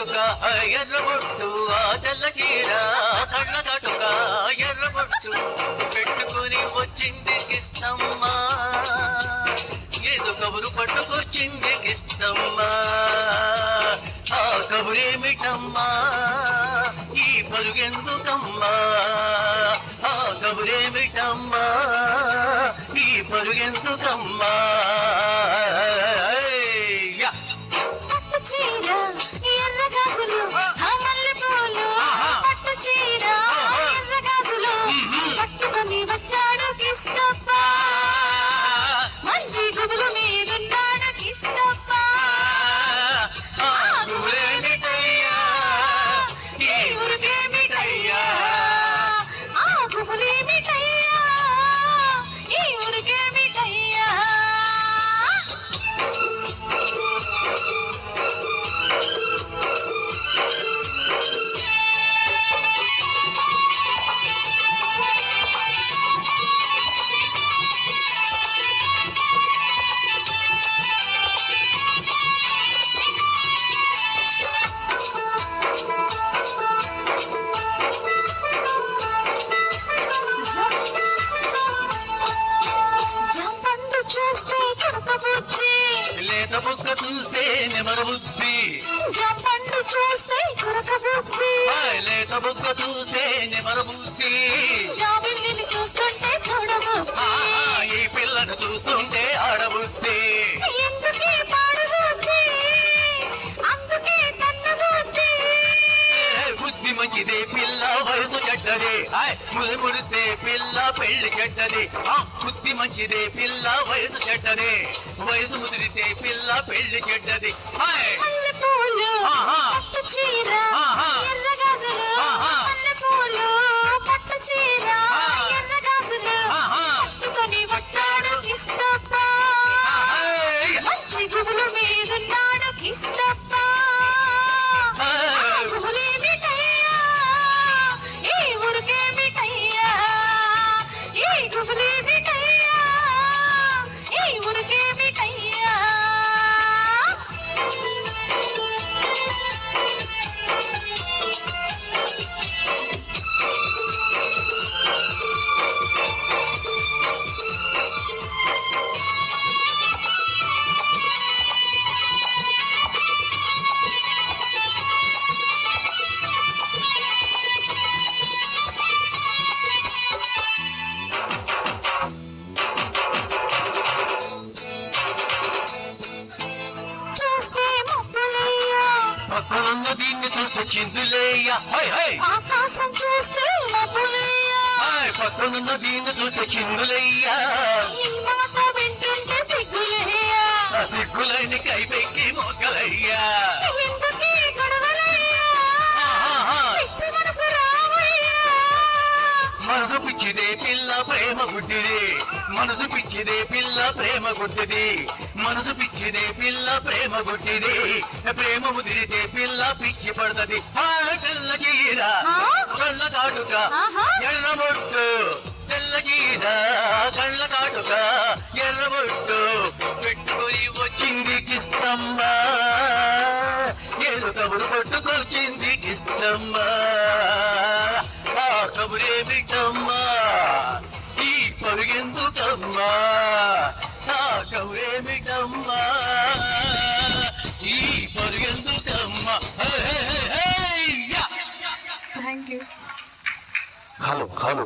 కాటుక ఎర్రబొట్టు ఆ తెల్ల చీర కళ్ళ కాటుక ఎర్రబొట్టు పెట్టుకుని వచ్చింది కిష్టమ్మ ఏదో కబురు పట్టుకొచ్చింది కిష్టమ్మ ఆ కబురేమిటమ్మా ఈ పరుగెందుకమ్మా ఆ కబురేమిటమ్మా ఈ పరుగెందుకమ్మా ఎర్ర గాజులు మల్లె పూలు పట్టు చీర ఎర్ర గాజులు పట్టుకొని వచ్చాడు కిష్టప్ప మంచి గుబులు మీదున్నాడు కిష్టప్ప ఈ ఊరికేమిటయ్యా ఆ గుబులేమిటయ్యా ఈ ఊరికేమిటయ్యా లేత బుక్క చూస్తే నెమర బుద్ధి పండు చూస్తే కొరక బుద్ధి లేత బుక్క చూస్తే నెమర బుద్ధి జాబిల్లిని చూస్తుంటే చూడబుద్ధి ఈ పిల్లను చూస్తుంటే ఆడబుద్ధి ఎందుకే పాడబుద్ధి అందుకే తన్న బుద్ధి బుద్ధి మంచిదే పిల్ల వయసు చెడ్డదే ముడితే పిల్ల పెళ్లి చెడ్డది బుద్ధి మంచిదే పిల్ల వయసు చెడ్డదే వయసు ముదిరితే పిల్ల పెళ్లి చెడ్డది మల్లె పూలు పట్టు చీర ఎర్ర గాజులు మల్లె పూలు పట్టు చీర ఎర్ర గాజులు పట్టుకొని వచ్చాడు కిష్టప్ప మంచి గుబులు మీదున్నాడు కిష్టప్ప గుబులేమిటయ్యా ఈ ఊరికేమిటయ్యా ఈ గుబులేమిటయ్యా ఈ ఊరికేమిటయ్యా పక్కనున్న దీన్ని చూస్తే చిందులేయ్యా ఆకాశం చూస్తే మబ్బులయ్యా పక్కనున్న దీన్ని చూస్తే చిందులయ్యా ఈ మాట వింటుంటే సిగ్గులయ్యా సిగ్గులని కైపెక్కి మొక్కలయ్యా ఎందుకే గొడవలయ్యా పిచ్చి మనసు రావయ్యా మనసు పిచ్చిదే పిల్ల ప్రేమ గుడ్డిది మనసు పిచ్చిదే పిల్ల ప్రేమ గుడ్డిది మనసు పిచ్చిదే పిల్ల ప్రేమ గుడ్డిది ప్రేమ ముదిరితే పిల్ల పిచ్చి పడుతుంది తెల్ల చీర కళ్ళ కాటుక ఎర్రబొట్టు తెల్ల చీర కళ్ళ కాటుక ఎర్రబొట్టు పెట్టుకొని వచ్చింది కిష్టమ్మ ఏదో కబురు పట్టుకొచ్చింది కిష్టమ్మ ఆ కబురేమిటమ్మా ఈ పరుగెందుకమ్మా ఆ కబురేమిటమ్మా ఈ పరుగెందుకమ్మా థ్యాంక్ యూ ఖాలు